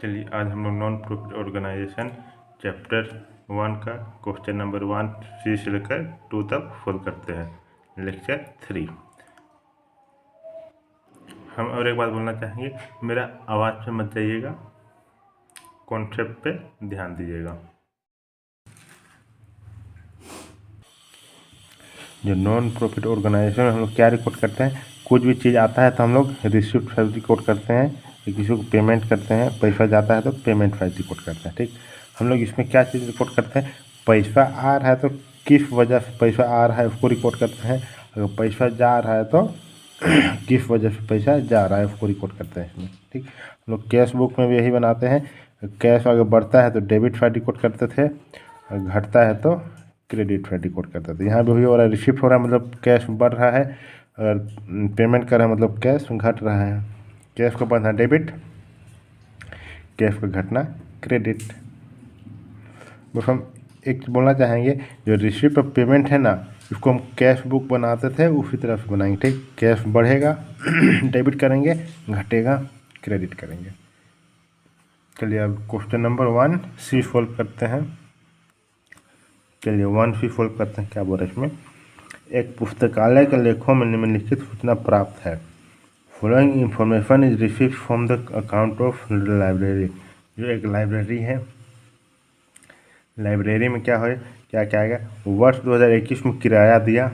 चलिए आज हम लोग नॉन प्रॉफिट ऑर्गेनाइजेशन चैप्टर 1 का क्वेश्चन नंबर 1 से लेकर 2 तक फॉलो करते हैं। लेक्चर 3। हम और एक बात बोलना चाहेंगे, मेरा आवाज़ पे मत जाइएगा, कॉन्सेप्ट पे ध्यान दीजिएगा। जो नॉन प्रॉफिट ऑर्गेनाइजेशन में हम लोग क्या रिकॉर्ड करते हैं, कुछ भी चीज़ आता है तो हम लोग रिसिप्ट फाइल रिकॉर्ड करते हैं, किसी को पेमेंट करते हैं, पैसा जाता है तो पेमेंट फाइल रिकॉर्ड करते हैं। ठीक, हम लोग इसमें क्या चीज़ रिकॉर्ड करते हैं, पैसा आ रहा है तो किस वजह से पैसा आ रहा है उसको रिकॉर्ड करते हैं, अगर पैसा जा रहा है तो किस वजह से पैसा जा रहा है उसको रिकॉर्ड करते हैं इसमें। ठीक, हम लोग कैश बुक में भी यही बनाते हैं, कैश अगर बढ़ता है तो डेबिट फाइल रिकॉर्ड करते थे, घटता है तो क्रेडिट फाइल रिकॉर्ड करता था। यहाँ भी वही हो रहा है, रिसिप्ट हो रहा है मतलब कैश बढ़ रहा है, अगर पेमेंट कर रहा है मतलब कैश घट रहा है। कैश का बढ़ना डेबिट, कैश का घटना क्रेडिट। बस हम एक बोलना चाहेंगे, जो रिसिप्ट ऑफ पेमेंट है ना, इसको हम कैश बुक बनाते थे उसी तरह से बनाएंगे। ठीक, कैश बढ़ेगा डेबिट करेंगे, घटेगा क्रेडिट करेंगे। चलिए अब क्वेश्चन नंबर 1 सी सॉल्व करते हैं। चलिए 1 सी सॉल्व करते हैं। क्या बोल रहे हैं इसमें, एक पुस्तकालय के लेखों में निम्नलिखित सूचना प्राप्त है। Following information is received from the account of library. जो एक लाइब्रेरी है, लाइब्रेरी में क्या है, क्या क्या आएगा, वर्ष 2021 में किराया दिया,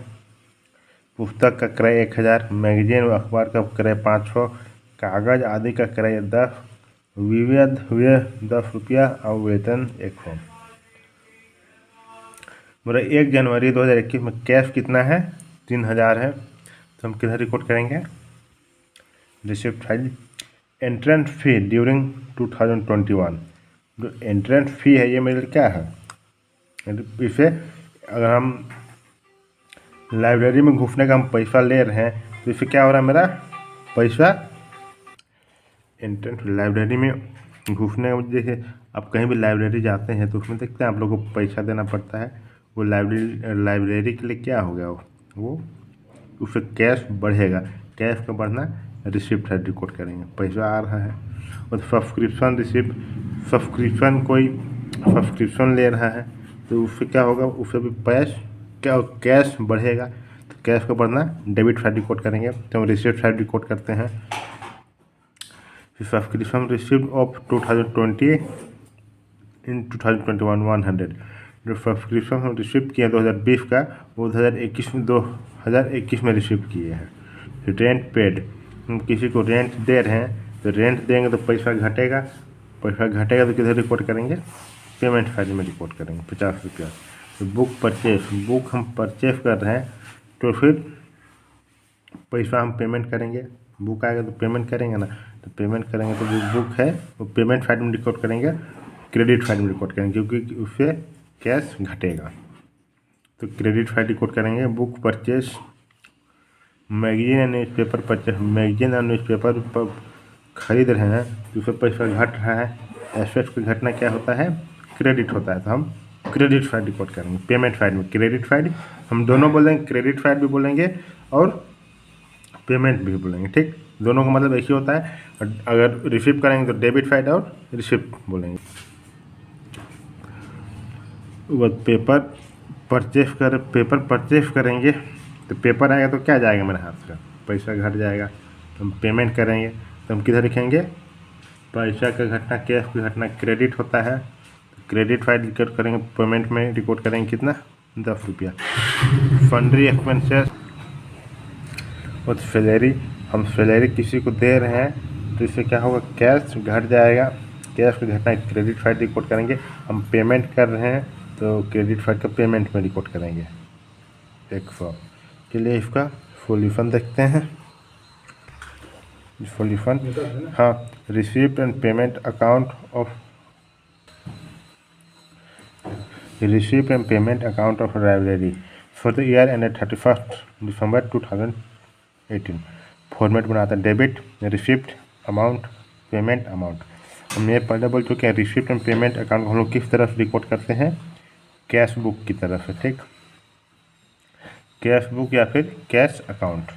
पुस्तक का क्रय 1000, मैगजीन व अखबार का क्रय 500, कागज आदि का क्रय 10, विविध हुए 10 रुपया और वेतन 100। मेरा 1 जनवरी 2021 में कैश कितना है, 3000 है, तो हम किधर रिकॉर्ड करेंगे, receipt file. Entrance fee during 2021, जो एंट्रेंस फी है ये मेरे लिए क्या है, इसे अगर हम लाइब्रेरी में घुसने का हम पैसा ले रहे हैं तो इससे क्या हो रहा है, मेरा पैसा एंट्रेंस लाइब्रेरी में घुसने का, जैसे आप कहीं भी लाइब्रेरी जाते हैं तो उसमें देखते हैं आप लोगों को पैसा देना पड़ता है, वो लाइब्रेरी के लिए क्या हो गया, वो उससे कैश बढ़ेगा, कैश का बढ़ना रिसिप्ट है रिकॉर्ड करेंगे, पैसा आ रहा है। और सब्सक्रिप्शन रिसिप्ट, सब्सक्रिप्शन कोई सब्सक्रिप्शन ले रहा है तो उससे क्या होगा, उससे भी कैश बढ़ेगा, तो कैश का बढ़ना डेबिट फाइल रिकॉर्ड करेंगे, तो हम रिसिप्ट फाइल रिकॉर्ड करते हैं। सब्सक्रिप्शन रिसिप्ट ऑफ 2020 इन 2021 100, जो सब्सक्रिप्शन हम रिसिप्ट किए 2020 का, वो 2021 में रिसिप्ट किए हैं। रेंट पेड, हम किसी को रेंट दे रहे हैं तो रेंट देंगे तो पैसा घटेगा, पैसा घटेगा तो किधर रिकॉर्ड करेंगे, पेमेंट फाइल में रिकॉर्ड करेंगे 50 रुपया। तो बुक परचेस, बुक हम परचेस कर रहे हैं तो फिर पैसा हम पेमेंट करेंगे, बुक आएगा तो पेमेंट करेंगे ना, तो पेमेंट करेंगे तो जो बुक है वो पेमेंट फाइल में रिकॉर्ड करेंगे, क्रेडिट फाइल में रिकॉर्ड करेंगे क्योंकि उससे कैश घटेगा, तो क्रेडिट फाइल रिकॉर्ड करेंगे। बुक परचेस, मैगजीन या न्यूज़पेपर परचेस, मैगजीन और न्यूज़पेपर पर खरीद रहे हैं तो उससे पैसा घट रहा है, एसेट्स का घटना क्या होता है, क्रेडिट होता है, तो हम क्रेडिट फाइल रिकॉर्ड करेंगे। पेमेंट फाइल में क्रेडिट फाइल हम दोनों बोलेंगे, क्रेडिट फाइल भी बोलेंगे और पेमेंट भी बोलेंगे। ठीक, दोनों का मतलब एक ही होता है, अगर रिसीव करेंगे तो डेबिट फाइल और रिसिप्ट बोलेंगे। पेपर परचेस करेंगे तो पेपर आएगा तो क्या जाएगा मेरे हाथ का, पैसा घट जाएगा, तो हम पेमेंट करेंगे तो हम किधर लिखेंगे, पैसा का घटना कैश की घटना क्रेडिट होता है, तो क्रेडिट फाइल रिकॉर्ड करेंगे, पेमेंट में रिकॉर्ड करेंगे कितना, 10 रुपया। फंड्री एक्सपेंसेस और सैलरी, हम सैलरी किसी को दे रहे हैं तो इससे क्या होगा, कैश घट जाएगा, कैश का घटना क्रेडिट फाइल रिकॉर्ड करेंगे, हम पेमेंट कर रहे हैं तो क्रेडिट फाइल का पेमेंट में रिकॉर्ड करेंगे 100। चलिए इसका सॉल्यूशन देखते हैं। सॉल्यूशन, हाँ, receipt and payment account of library for the year ended 31 December 2018। Format बनाता है debit, receipt, amount, payment amount. हम ये पहले बोल चुके हैं, रिसिप्ट एंड पेमेंट अकाउंट हम लोग किस तरह से रिकॉर्ड करते हैं, कैश बुक की तरफ से। ठीक, कैश बुक या फिर कैश अकाउंट।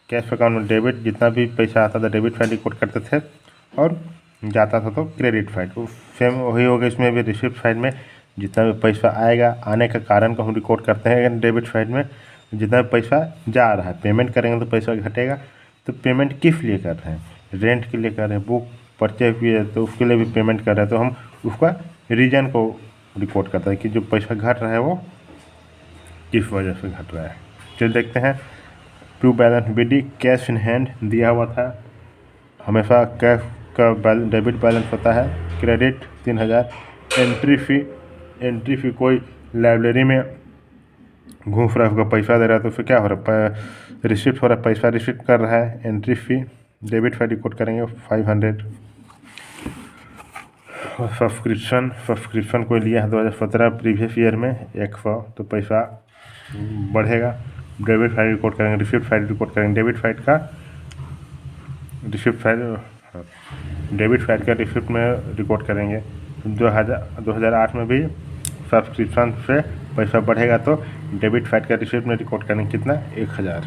कैश अकाउंट में डेबिट जितना भी पैसा आता था डेबिट फाइल रिकॉर्ड करते थे, और जाता था तो क्रेडिट फाइल, तो सेम वही होगा इसमें भी। रिसिप्ट फाइल में जितना भी पैसा आएगा, आने का कारण को हम रिकॉर्ड करते हैं। डेबिट फाइल में जितना भी पैसा जा रहा है, पेमेंट करेंगे तो पैसा घटेगा। तो पेमेंट किस लिए कर रहे हैं? रेंट के लिए कर रहे हैं, बुक परचेज किए तो उसके लिए भी पेमेंट कर रहे हैं, तो हम उसका रीजन को रिकॉर्ड करते हैं कि जो पैसा घट रहा है वो किस वजह से घट रहा है। चलिए देखते हैं। ट्रू बैलेंस विडी कैश इन हैंड दिया हुआ था, हमेशा कैश का डेबिट बैलेंस होता है। क्रेडिट 3000। एंट्री फ़ी कोई लाइब्रेरी में घूम रहा है, उसका पैसा दे रहा है तो फिर क्या हो रहा है? रिसिप्ट हो रहा है, पैसा रिसिप्ट कर रहा है। Entry fee debit file record करेंगे 500। सब्सक्रिप्शन कोई लिया है 2017 प्रीवियस ईयर में 100, तो पैसा बढ़ेगा। डेबिट फाइल रिकॉर्ड करेंगे, रिसिप्ट फाइल रिकॉर्ड करेंगे। डेबिट फाइल का रिसिप्ट में रिकॉर्ड करेंगे। 2008 में भी सब्सक्रिप्शन से पैसा बढ़ेगा तो डेबिट फाइल का रिसिप्ट में रिकॉर्ड करेंगे कितना? 1000।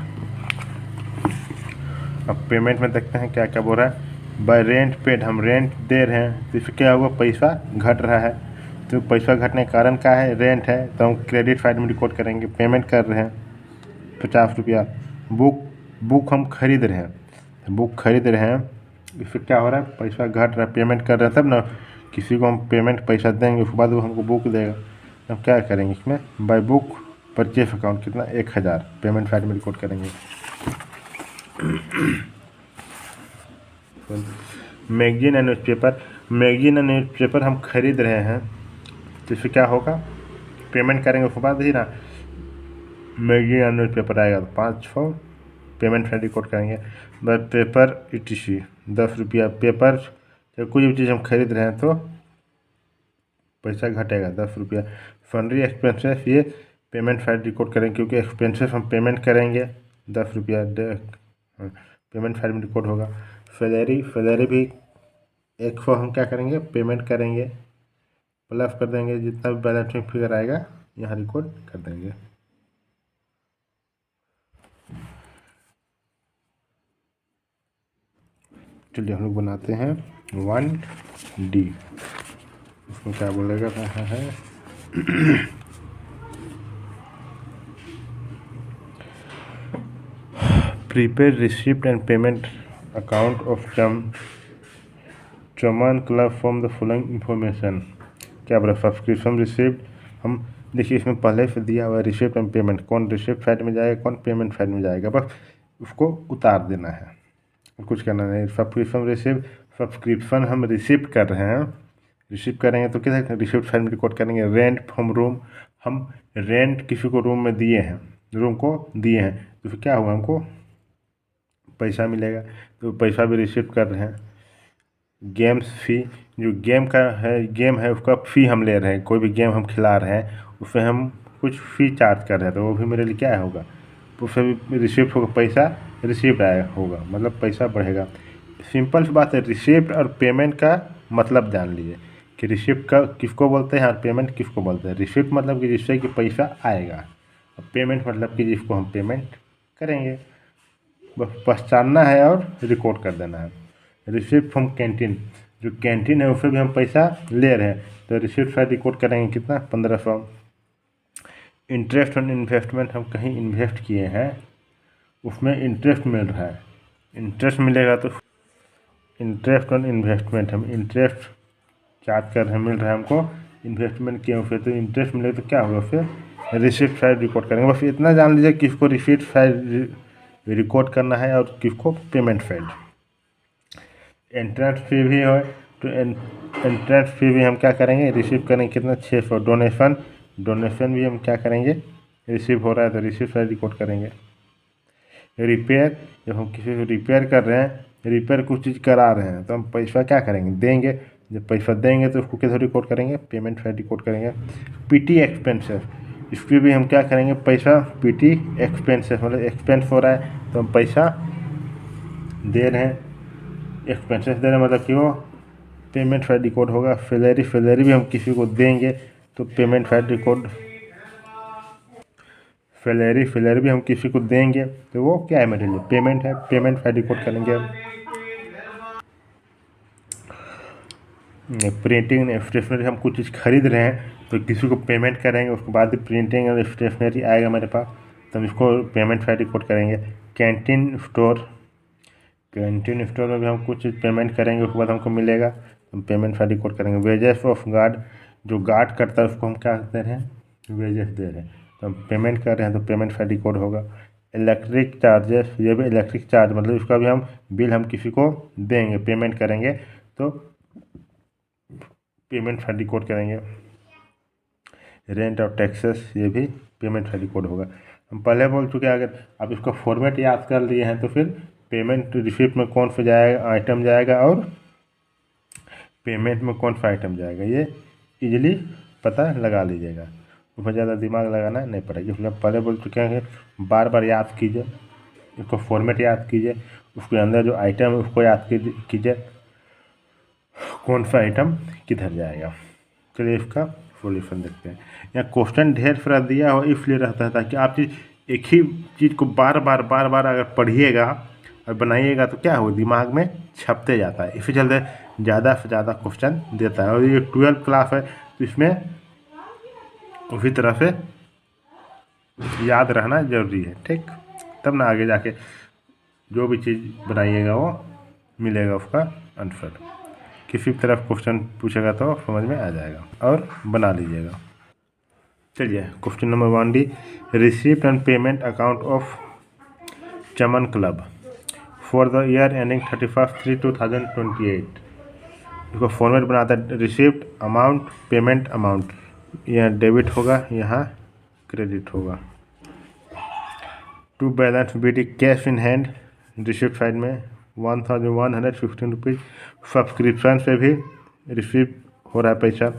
अब पेमेंट में देखते हैं क्या क्या बोल रहा है। बाय रेंट पेड, हम रेंट दे रहे हैं तो इससे क्या होगा? पैसा घट रहा है। तो पैसा घटने का कारण क्या है? रेंट है, तो हम क्रेडिट फाइल में रिकॉर्ड करेंगे। पेमेंट कर रहे हैं 50 रुपया। बुक हम खरीद रहे हैं, इससे क्या हो रहा है? पैसा घट रहा है। पेमेंट कर रहे हैं तब ना, किसी को हम पेमेंट पैसा देंगे उसके बाद वो हमको बुक देगा। तो हम क्या करेंगे इसमें? बाय बुक परचेस अकाउंट कितना? 1000 पेमेंट फाइल में रिकॉर्ड करेंगे। मैगजीन एंड न्यूज़पेपर हम खरीद रहे हैं तो इससे क्या होगा? पेमेंट करेंगे उसके बाद ही ना मैगजीन एंड न्यूज़पेपर आएगा, तो 500 पेमेंट फाइल रिकॉर्ड करेंगे। बस पेपर ETC 10 रुपया। पेपर या कोई भी चीज़ हम खरीद रहे हैं तो पैसा घटेगा 10 रुपया। सन्ड्री एक्सपेंसेस, ये पेमेंट फाइल रिकॉर्ड करेंगे क्योंकि एक्सपेंसेस हम पेमेंट करेंगे 10 रुपया। पेमेंट फाइल में रिकॉर्ड होगा। सैलरी भी 100 हम क्या करेंगे? पेमेंट करेंगे, प्लस कर देंगे जितना भी बैलेंस में फिगर आएगा यहाँ रिकॉर्ड कर देंगे। चलिए हम लोग बनाते हैं 1D। उसमें क्या बोलेगा? कहाँ है? Prepaid receipt and payment account of Chaman club from the following information. क्या बोला? सब्सक्रिप्शन रिसिप्ट हम देखिए इसमें पहले से दिया हुआ है। रिसिप्ट एंड पेमेंट, कौन रिसिप्ट फाइल में जाएगा, कौन पेमेंट फाइल में जाएगा, बस उसको उतार देना है, कुछ करना नहीं। सब्सक्रिप्शन हम रिसिप्ट कर रहे हैं, रिसिप्ट करेंगे तो किस रिसिप्ट फाइल में रिकॉर्ड करेंगे। रेंट फ्रॉम रूम, हम रेंट किसी को रूम में दिए हैं, तो फिर क्या हुआ? हमको पैसा मिलेगा, तो पैसा भी रिसिप्ट कर रहे हैं। गेम्स फ़ी, जो गेम है उसका फ़ी हम ले रहे हैं। कोई भी गेम हम खिला रहे हैं उससे हम कुछ फ़ी चार्ज कर रहे हैं, तो वो भी मेरे लिए क्या होगा? उससे भी रिसिप्ट होगा, पैसा रिसिप्ट आया होगा, मतलब पैसा बढ़ेगा। सिंपल सी बात है। रिसिप्ट और पेमेंट का मतलब जान लीजिए कि रिसिप्ट का किसको बोलते हैं और पेमेंट किसको बोलते हैं। रिसिप्ट मतलब कि जिससे कि पैसा आएगा, और पेमेंट मतलब कि जिसको हम पेमेंट करेंगे। बस पहचानना है और रिकॉर्ड कर देना है। रिसिप्ट फ्रॉम कैंटीन, जो कैंटीन है उससे भी हम पैसा ले रहे हैं, तो रिसिप्ट फाइल रिकॉर्ड करेंगे कितना? 1500। इंटरेस्ट ऑन इन्वेस्टमेंट, हम कहीं इन्वेस्ट किए हैं उसमें इंटरेस्ट मिल रहा है, इंटरेस्ट मिलेगा तो इंटरेस्ट ऑन इन्वेस्टमेंट, हम इंटरेस्ट चार्ज कर रहे हैं, मिल रहा है हमको, इन्वेस्टमेंट किए फिर तो इंटरेस्ट मिलेगा तो क्या होगा? फिर रिसिप्ट फाइल रिकॉर्ड करेंगे। बस इतना जान लीजिए किसको रिसिप्ट फाइल रिकॉर्ड करना है और किसको पेमेंट फाइल। एंट्रेंस फी भी हो तो एंट्रेंस फी भी हम क्या करेंगे? रिसीव करेंगे कितना? 600। डोनेशन भी हम क्या करेंगे? रिसीव हो रहा है तो रिसीव फाइल रिकॉर्ड करेंगे। रिपेयर, जब हम किसी को रिपेयर कर रहे हैं, रिपेयर कुछ चीज़ करा रहे हैं तो हम पैसा क्या करेंगे? देंगे। जब पैसा देंगे तो उसको किधर रिकॉर्ड करेंगे? पेमेंट फाइल रिकॉर्ड करेंगे। PT एक्सपेंसेस, इस पर भी हम क्या करेंगे? पैसा PT एक्सपेंसेस, मतलब एक्सपेंस हो रहा है तो हम पैसा दे रहे हैं, एक्सपेंसेस दे रहे हैं, मतलब कि वो पेमेंट फाइल रिकॉर्ड होगा। सैलरी भी हम किसी को देंगे तो पेमेंट फाइल रिकॉर्ड। सैलरी भी हम किसी को देंगे तो वो क्या है? मेरे लिए पेमेंट है, पेमेंट फाइल रिकॉर्ड करेंगे। प्रिंटिंग स्टेशनरी, हम कुछ चीज़ खरीद रहे हैं तो किसी को पेमेंट करेंगे, उसके बाद प्रिंटिंग और स्टेशनरी आएगा मेरे पास, तो हम इसको पेमेंट फाइल रिकॉर्ड करेंगे। कैंटीन स्टोर में भी हम कुछ चीज़ पेमेंट करेंगे, उसके बाद हमको मिलेगा, हम पेमेंट फाइल रिकॉर्ड करेंगे। वेजेस ऑफ गार्ड, जो गार्ड करता है उसको हम क्या दे रहे हैं, वेजेस दे रहे हैं, तो हम पेमेंट कर रहे हैं तो पेमेंट फाइल रिकॉर्ड होगा। इलेक्ट्रिक चार्जेस, ये भी इलेक्ट्रिक चार्ज मतलब उसका भी हम बिल हम किसी को देंगे, पेमेंट करेंगे तो पेमेंट फाइल रिकॉर्ड करेंगे। रेंट और टैक्सेस, ये भी पेमेंट फाइल रिकॉर्ड होगा। हम पहले बोल चुके हैं, अगर आप इसको फॉर्मेट याद कर लिए हैं तो फिर पेमेंट रिसिप्ट में कौन सा जाएगा आइटम जाएगा और पेमेंट में कौन सा आइटम जाएगा, ये इजीली पता लगा लीजिएगा, उसमें ज़्यादा दिमाग लगाना नहीं पड़ेगा। इसलिए पहले बोल चुके हैं कि बार बार याद कीजिए, इसको फॉर्मेट याद कीजिए, उसके अंदर जो आइटम है उसको याद कीजिए कौन सा आइटम किधर जाएगा। चलिए इसका सॉल्यूशन देखते हैं। यहाँ क्वेश्चन ढेर सारा दिया हो इसलिए रहता है ताकि आप एक ही चीज़ को बार बार अगर पढ़िएगा और बनाइएगा तो क्या होगा, दिमाग में छपते जाता है, इसी चलते ज़्यादा से ज़्यादा क्वेश्चन देता है। और ये 12th क्लास है तो इसमें उसी तरह से याद रहना जरूरी है, ठीक, तब ना आगे जाके जो भी चीज़ बनाइएगा वो मिलेगा उसका आंसर। किसी भी तरफ क्वेश्चन पूछेगा तो समझ में आ जाएगा और बना लीजिएगा। चलिए question number 1D, receipt and payment account of Chaman club for the year ending 31/3/2028। इसको फॉर्मेट बनाता है, रिसीप्ट अमाउंट, पेमेंट अमाउंट, यहाँ डेबिट होगा, यहाँ क्रेडिट होगा। To balance BD cash in hand, receipt side में 1115 रुपीज़। सब्सक्रिप्शन पे भी रिसीव हो रहा है पैसा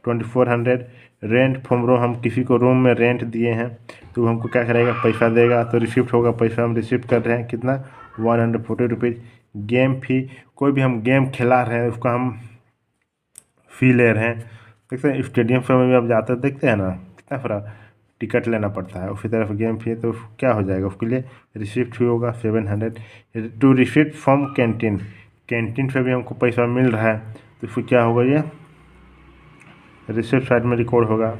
2400। रेंट फ्रॉम रूम, हम किसी को रूम में रेंट दिए हैं तो हमको क्या करेगा, पैसा देगा, तो रिसिप्ट होगा, पैसा हम रिसीव कर रहे हैं कितना, 140 रुपीज़। गेम फी, कोई भी हम गेम खिला रहे हैं उसका हम फी ले रहे हैं, देखते हैं स्टेडियम से में भी आप जाते देखते हैं ना कितना सारा टिकट लेना पड़ता है, उसी तरफ गेम फी, तो क्या हो जाएगा, उसके लिए रिसिप्ट फी होगा 700। टू रिसिप्ट फ्रॉम कैंटीन से भी हमको पैसा मिल रहा है तो फिर क्या होगा, ये रिसिप्ट साइड में रिकॉर्ड होगा।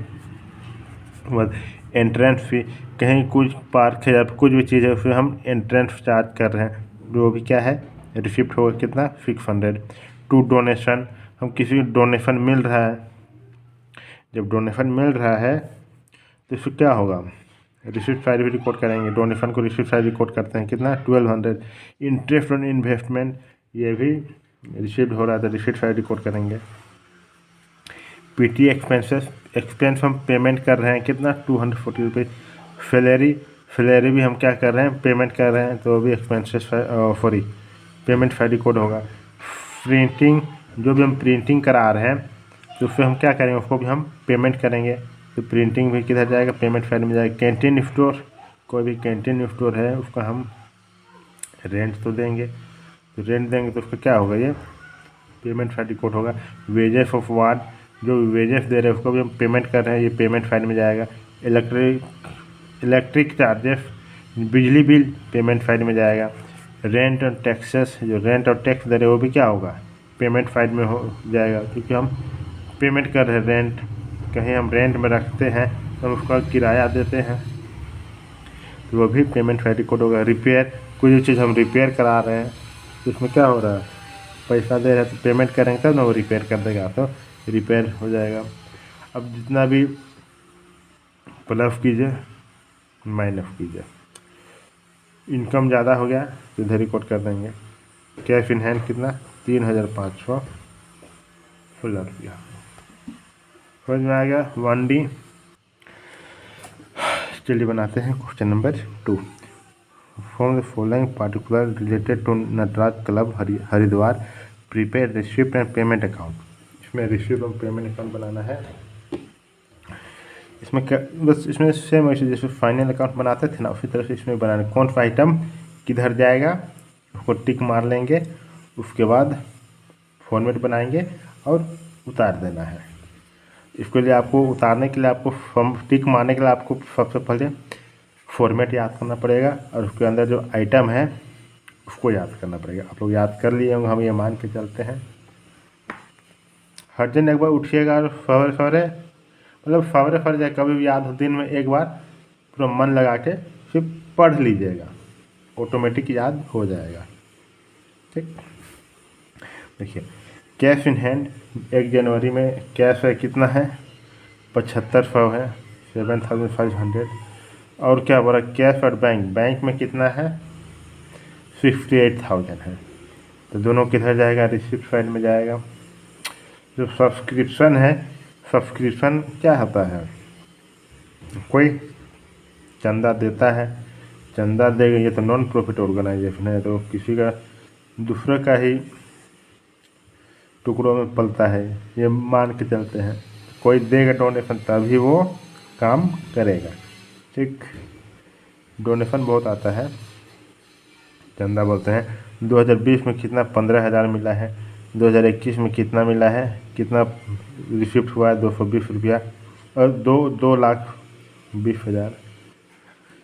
बस एंट्रेंस फी, कहीं कुछ पार्क है या कुछ भी चीज़ है उसमें हम एंट्रेंस चार्ज कर रहे हैं, जो भी क्या है रिसिप्ट होगा कितना, 600। टू डोनेशन, हम किसी डोनेशन मिल रहा है, जब डोनेशन मिल रहा है तो इससे क्या होगा, रिसिप्ट फाइल भी रिकॉर्ड करेंगे, डोनेशन को रिसिप्ट फाइल रिकॉर्ड करते हैं कितना, 1200। इंटरेस्ट ऑन इन्वेस्टमेंट, ये भी रिसिप्ट हो रहा है तो रिसिप्ट फाइल रिकॉर्ड करेंगे। PT एक्सपेंस हम पेमेंट कर रहे हैं कितना, 240 रुपीज़। सैलरी भी हम क्या कर रहे हैं, पेमेंट कर रहे हैं, तो भी एक्सपेंसेस पेमेंट फाइल रिकॉर्ड होगा। प्रिंटिंग, जो भी हम प्रिंटिंग करा रहे हैं तो उससे हम क्या करेंगे, उसको भी हम पेमेंट करेंगे, तो प्रिंटिंग भी किधर जाएगा, पेमेंट फाइल में जाएगा। कैंटीन स्टोर, कोई भी कैंटीन स्टोर है उसका हम रेंट तो देंगे, तो रेंट देंगे तो उसका क्या होगा, ये पेमेंट फाइल रिकॉर्ड होगा। वेजेस ऑफ वार्ड, जो वेजेस दे रहे हैं उसको भी हम पेमेंट कर रहे हैं, ये पेमेंट फाइल में जाएगा। इलेक्ट्रिक चार्जेस, बिजली बिल, पेमेंट फाइल में जाएगा। रेंट और टैक्सेस, जो रेंट और टैक्स दे रहे हैं वो भी क्या होगा, पेमेंट फाइल में हो जाएगा, क्योंकि हम पेमेंट कर रहे हैं रेंट, कहीं हम रेंट में रखते हैं तो हम उसका किराया देते हैं तो वो भी पेमेंट फाइल रिकॉर्ड होगा। रिपेयर, कोई चीज़ हम रिपेयर करा रहे हैं तो उसमें क्या हो रहा है, पैसा दे रहे हैं तो पेमेंट करेंगे तब ना वो रिपेयर कर देगा, तो रिपेयर हो जाएगा। अब जितना भी प्लस कीजिए माइनस कीजिए, इनकम ज़्यादा हो गया तो इधर रिकॉर्ड कर देंगे। कैश इन हैंड कितना, 3516 रुपया, समझ में आ गया। 1D। चलिए बनाते हैं question number 2। From the following particular related to Nataraj club Haridwar, prepaid receipt and payment account. इसमें रिसिप्ट और पेमेंट अकाउंट बनाना है। इसमें क्या, बस इसमें सेम ऐसे जैसे फाइनल अकाउंट बनाते थे ना उसी तरह से इसमें बनाना, कौन सा आइटम किधर जाएगा उसको टिक मार लेंगे, उसके बाद फॉर्मेट बनाएंगे और उतार देना है। इसके लिए आपको उतारने के लिए आपको टिक मारने के लिए आपको सबसे पहले फॉर्मेट याद करना पड़ेगा और उसके अंदर जो आइटम है उसको याद करना पड़ेगा। आप लोग याद कर लिए होंगे, हम ये मान के चलते हैं। हर दिन एक बार उठिएगा और सवेरे सवेरे मतलब सवेरे सवेरे जाए कभी भी याद हो दिन में एक बार पूरा मन लगा के फिर पढ़ लीजिएगा, ऑटोमेटिक याद हो जाएगा। ठीक, देखिए कैश इन हैंड 1 जनवरी में कैश है कितना है 7500 है 7500। और क्या बोला कैश और बैंक में कितना है 68,000 है। तो दोनों किधर जाएगा रिसिप्ट साइड में जाएगा। जो सब्सक्रिप्शन है, सब्सक्रिप्शन क्या होता है, कोई चंदा देता है, चंदा देगा, ये तो नॉन प्रॉफिट ऑर्गेनाइजेशन है, तो किसी का दूसरे का ही टुकड़ों में पलता है, ये मान के चलते हैं। कोई देगा डोनेशन तभी वो काम करेगा। ठीक, डोनेशन बहुत आता है, चंदा बोलते हैं। 2020 में कितना 15,000 मिला है, 2021 में कितना मिला है, कितना रिसिप्ट हुआ है 220 रुपया और 2,20,000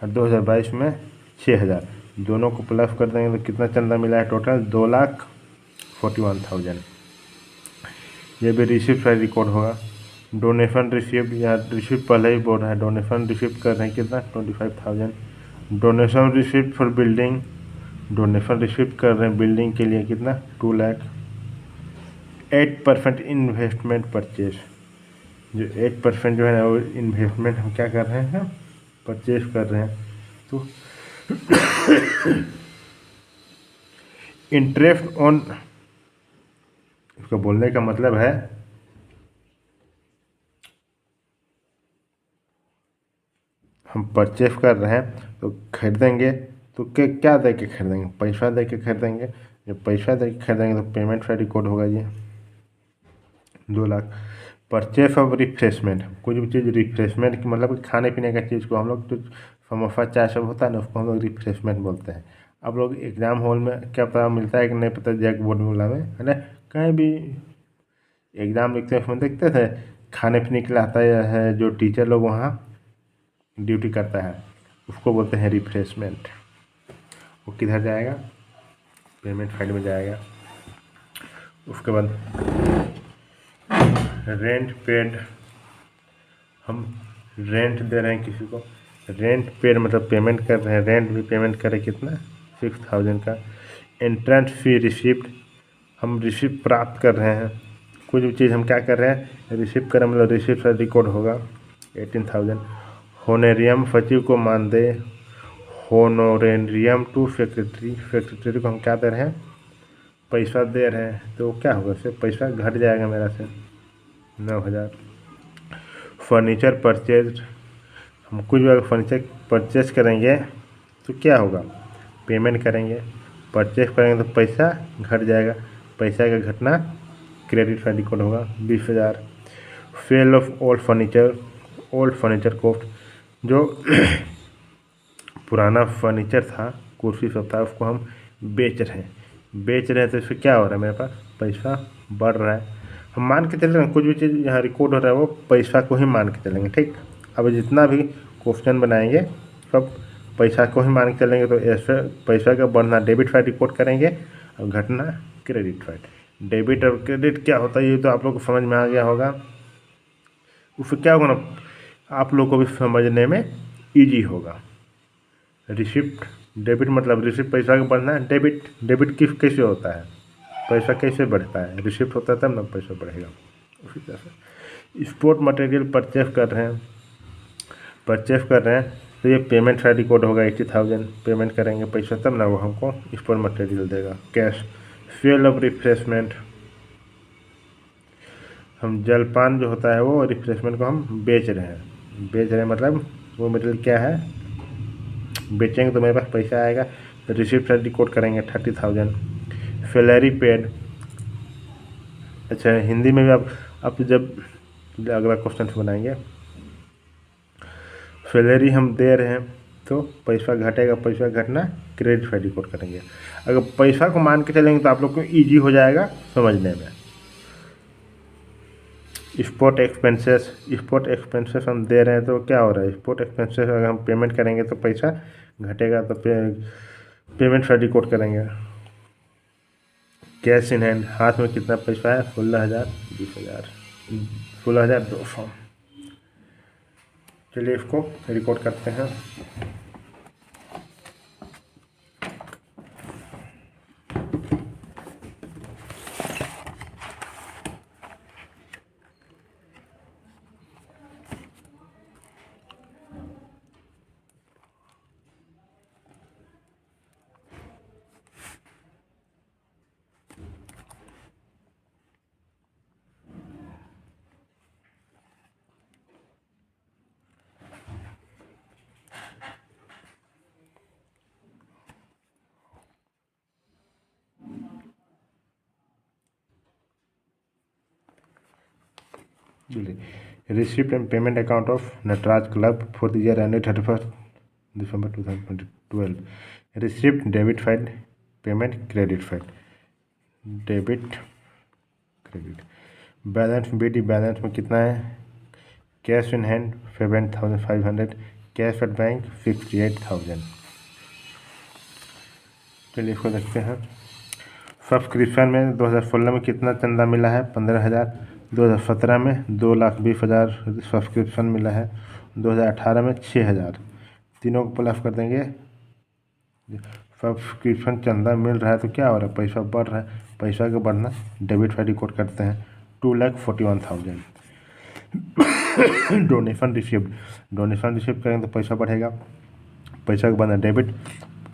और 2022 में 6,000, दोनों को प्लस कर देंगे तो कितना चंदा मिला है टोटल 2,41,000। ये भी रिसिप्ट पर रिकॉर्ड होगा। डोनेशन रिसिप्ट, यहाँ रिसिप्ट पहले ही बोल रहा है, डोनेशन रिसिप्ट कर रहे हैं कितना 25,000। Donation receipt for building, donation receipt कर रहे हैं बिल्डिंग के लिए कितना 2 लाख। 8% इन्वेस्टमेंट परचेज, जो 8% जो है ना वो इन्वेस्टमेंट हम क्या कर रहे हैं परचेज कर रहे हैं। तो इंटरेस्ट ऑन, इसको बोलने का मतलब है हम परचेज कर रहे हैं तो खरीदेंगे तो क्या दे के खरीदेंगे, पैसा दे के खरीदेंगे। जब पैसा दे के खरीदेंगे तो पेमेंट का रिकॉर्ड होगा ये 2 लाख। परचेस ऑफ रिफ्रेशमेंट, कुछ भी चीज़ रिफ्रेशमेंट की मतलब खाने पीने का चीज़ को हम लोग तो समोसा चाय सब होता है ना उसको हम लोग रिफ्रेशमेंट बोलते हैं। आप लोग एग्ज़ाम हॉल में क्या पता मिलता है कि नहीं पता, जैक बोर्ड वाला में है ना, कहीं भी एग्ज़ाम लिखते हैं उसमें देखते थे खाने पीने के लिए आता है, जो टीचर लोग वहाँ ड्यूटी करता है उसको बोलते हैं रिफ्रेशमेंट। वो किधर जाएगा पेमेंट फाइल में जाएगा। उसके बाद रेंट पेड, हम रेंट दे रहे हैं किसी को, रेंट पेड मतलब पेमेंट कर रहे हैं, रेंट भी पेमेंट करें कितना 6,000 का। एंट्रेंस फी रिसिप्ट, हम रिसिप्ट प्राप्त कर रहे हैं, कुछ भी चीज़ हम क्या कर रहे हैं रिसिप्ट करें मतलब रिसिप्ट से रिकॉर्ड होगा 18,000। होनोरियम सचिव को मानदेय, होनोरेरियम टू सेक्रेटरी, सेक्रेटरी को हम क्या दे रहे हैं पैसा दे रहे हैं, तो क्या होगा इससे पैसा घट जाएगा मेरा से 9,000। फर्नीचर परचेज, हम कुछ भी अगर फर्नीचर परचेज करेंगे तो क्या होगा पेमेंट करेंगे, परचेज करेंगे तो पैसा घट जाएगा, पैसा का घटना क्रेडिट का रिकॉर्ड होगा 20,000। Sale of old furniture, old furniture cost, जो पुराना फर्नीचर था कुर्सी सब था उसको हम बेच रहे हैं तो इससे क्या हो रहा है मेरे पास पैसा बढ़ रहा है। हम मान के चल रहे हैं कुछ भी चीज़ यहाँ रिकॉर्ड हो रहा है वो पैसा को ही मान के चलेंगे। ठीक, अब जितना भी क्वेश्चन बनाएंगे सब पैसा को ही मान के चलेंगे, तो ऐसे पैसा का बढ़ना डेबिट साइड रिपोर्ट करेंगे और घटना क्रेडिट साइड। डेबिट और क्रेडिट क्या होता है ये तो आप लोग को समझ में आ गया होगा। उससे क्या होगा ना आप लोग को भी समझने में ईजी होगा। रिसिप्ट, डेबिट मतलब रिसिप्ट पैसा का बढ़ना है, डेबिट किस कैसे होता है पैसा कैसे बढ़ता है, रिसिप्ट होता है तब ना पैसा बढ़ेगा। उसी तरह से स्पोर्ट मटेरियल परचेज कर रहे हैं तो ये पेमेंट का रिकॉर्ड होगा 80,000, पेमेंट करेंगे पैसा तब ना वो हमको स्पोर्ट मटेरियल देगा कैश। सेल ऑफ रिफ्रेशमेंट, हम जलपान जो होता है वो रिफ्रेशमेंट को हम बेच रहे हैं मतलब वो मटेरियल क्या है बेचेंगे तो मेरे पास पैसा आएगा, तो रिसिप्ट रिकॉर्ड करेंगे 30,000। सैलरी पेड, अच्छा हिंदी में भी आप जब अगला क्वेश्चन बनाएंगे सैलरी हम दे रहे हैं तो पैसा घटेगा, पैसा घटना क्रेडिट साइड रिकॉर्ड करेंगे। अगर पैसा को मान के चलेंगे तो आप लोग को ईजी हो जाएगा समझने में। स्पोर्ट एक्सपेंसेस हम दे रहे हैं तो क्या हो रहा है स्पोर्ट एक्सपेंसेस अगर हम पेमेंट करेंगे तो पैसा घटेगा, तो पेमेंट साइड रिकॉर्ड करेंगे। कैश इन हैंड, हाथ में कितना पैसा है 16,000, 20,000 16,200। चलिए इसको रिकॉर्ड करते हैं। Receipt and payment account of Nataraj Club for the year ended 31st December 2012. Receipt debit file, payment credit file, debit credit. Balance BD balance में कितना है? Cash in hand 7,500, cash at bank 68,000। चलिए इसको देखते हैं। Subscription में 2016 में कितना चंदा मिला है? 15,000। 2017 में 2,20,000 सब्सक्रिप्शन मिला है। 2018 में 6,000। तीनों को प्लस कर देंगे। सब्सक्रिप्शन चंदा मिल रहा है तो क्या हो रहा है? पैसा बढ़ रहा है। पैसा का बढ़ना डेबिट फाइल रिकॉर्ड करते हैं 2,41,000। डोनेशन रिसीव्ड करेंगे तो पैसा बढ़ेगा। पैसा का बढ़ना डेबिट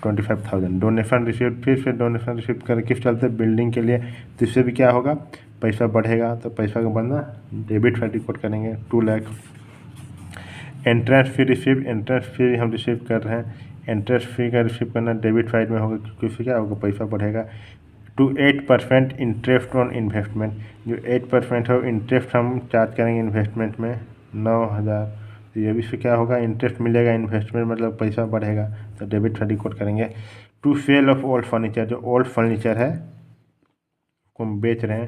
25,000। डोनेशन रिसीव्ड, फिर से डोनेशन रिसीव्ड करें किस चलते? बिल्डिंग के लिए, तो इससे भी क्या होगा? पैसा बढ़ेगा। तो पैसा का बढ़ना डेबिट फाइल रिकॉर्ड करेंगे 2 lakh. Entrance fee receive, entrance fee हम रिसीव कर रहे हैं। एंट्रेंस फी का रिसीव करना डेबिट फाइल में होगा, क्योंकि उससे क्या होगा? पैसा बढ़ेगा। टू 8% इंटरेस्ट ऑन इन्वेस्टमेंट, जो 8% है इंटरेस्ट हम चार्ज करेंगे इन्वेस्टमेंट में 9,000। तो ये भी से क्या होगा? इंटरेस्ट मिलेगा इन्वेस्टमेंट, मतलब पैसा बढ़ेगा। तो डेबिट फाइल रिकॉर्ड करेंगे। To sale of old furniture, जो ओल्ड फर्नीचर है को हम बेच रहे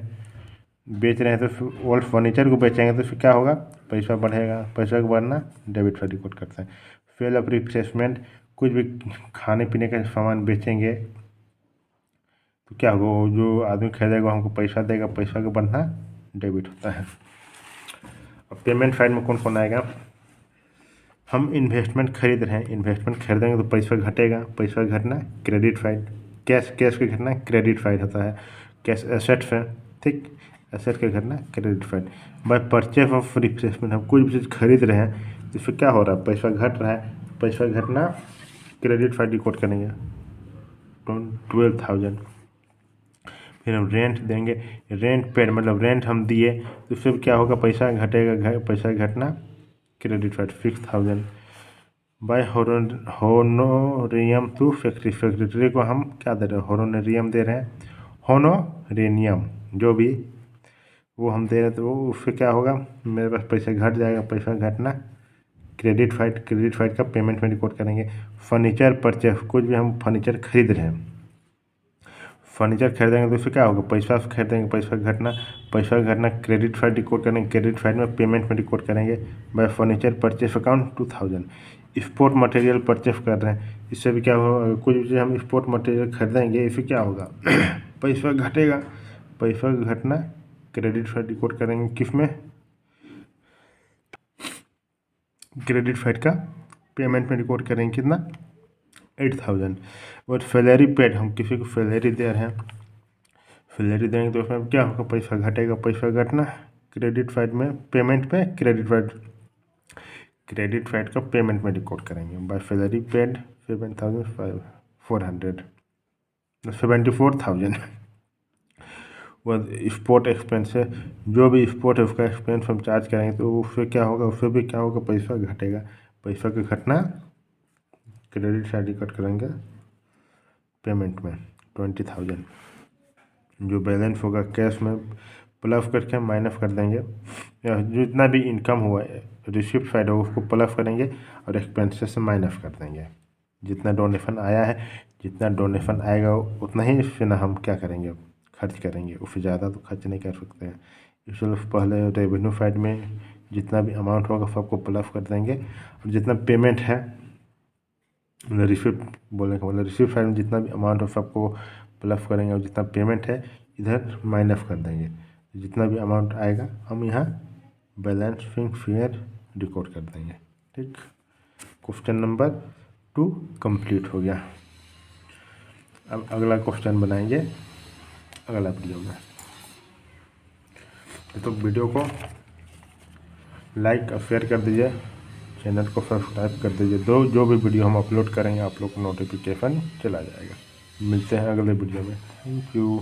हैं तो ओल्ड फर्नीचर को बेचेंगे तो फिर क्या होगा? पैसा बढ़ेगा। पैसा को बढ़ना डेबिट फाइल रिकॉर्ड करते हैं। सेल ऑफ रिफ्रेशमेंट, कुछ भी खाने पीने का सामान बेचेंगे तो क्या होगा? वो जो आदमी खरीदेगा हमको पैसा देगा, पैसा का बढ़ना डेबिट होता है। अब पेमेंट फाइल में कौन कौन आएगा? हम इन्वेस्टमेंट खरीद रहे हैं, इन्वेस्टमेंट खरीदेंगे तो पैसा घटेगा, पैसा घटना क्रेडिट फाइल। कैश का घटना क्रेडिट फाइल होता है। कैश एसेट्स है, ठीक, एसेट का घटना credit file. By purchase of replacement, हम कुछ भी चीज़ खरीद रहे हैं तो फिर क्या हो रहा है? पैसा घट रहा है, पैसा घटना क्रेडिट फाइल रिकॉर्ड करेंगे 12,000। फिर हम रेंट देंगे, रेंट पेड मतलब रेंट हम दिए तो फिर क्या होगा? पैसा घटेगा, पैसा घटना credit file 6,000। By honorarium to factory को हम क्या दे रहे हैं? होनोरियम दे रहे हैं, होनोरेनियम जो भी वो हम दे रहे हैं, तो वो उससे क्या होगा? मेरे पास पैसा घट जाएगा, पैसा घटना क्रेडिट फाइल का पेमेंट में रिकॉर्ड करेंगे। फर्नीचर परचेस, कुछ भी हम फर्नीचर खरीद रहे हैं, फर्नीचर खरीदेंगे तो उससे क्या होगा? पैसा खरीदेंगे, पैसा घटना क्रेडिट फाइल रिकॉर्ड करेंगे। क्रेडिट फाइल में पेमेंट में रिकॉर्ड करेंगे। Bye furniture purchase account 2,000। Sport material purchase कर रहे हैं, इससे भी क्या होगा? कुछ भी हम स्पोर्ट मटेरियल खरीदेंगे, इससे क्या होगा? पैसा घटेगा, पैसा घटना क्रेडिट फाइल रिकॉर्ड करेंगे किस में? क्रेडिट फाइल का पेमेंट में रिकॉर्ड करेंगे कितना? 8,000। और सैलरी पेड, हम किसी को सैलरी दे रहे हैं, सैलरी देंगे तो उसमें क्या होगा? पैसा घटेगा, पैसा घटना क्रेडिट फाइल में पेमेंट पे क्रेडिट फाइल का पेमेंट में रिकॉर्ड करेंगे। By salary paid 74,000। वह स्पोर्ट एक्सपेंस है, जो भी स्पोर्ट है उसका एक्सपेंस हम चार्ज करेंगे तो उससे क्या होगा? उससे भी क्या होगा? पैसा घटेगा, पैसा का घटना क्रेडिट फाइल रिकॉर्ड करेंगे पेमेंट में 20,000। जो बैलेंस होगा कैश में प्लस करके माइनस कर देंगे, या जितना भी इनकम हुआ है रिसिप्ट साइड होगा उसको प्लस करेंगे और एक्सपेंसेस से माइनस कर देंगे। जितना डोनेशन आया है, जितना डोनेशन आएगा उतना ही फिर ना हम क्या करेंगे? खर्च करेंगे, उससे ज़्यादा तो खर्च नहीं कर सकते हैं। इसलिए पहले रेवेन्यू साइड में जितना भी अमाउंट होगा सबको प्लस कर देंगे, और जितना पेमेंट है मतलब रिसिप्ट बोलने का मतलब रिसिप्ट साइड में जितना भी अमाउंट हो सबको प्लस करेंगे, और जितना पेमेंट है इधर माइनस कर देंगे। जितना भी अमाउंट आएगा हम यहाँ बैलेंसिंग फिगर रिकॉर्ड कर देंगे। ठीक, क्वेश्चन नंबर 2 कंप्लीट हो गया। अब अगला क्वेश्चन बनाएंगे अगला वीडियो में। तो वीडियो को लाइक और शेयर कर दीजिए, चैनल को सब्सक्राइब कर दीजिए। जो भी वीडियो हम अपलोड करेंगे आप लोग को नोटिफिकेशन चला जाएगा। मिलते हैं अगले वीडियो में। Thank you.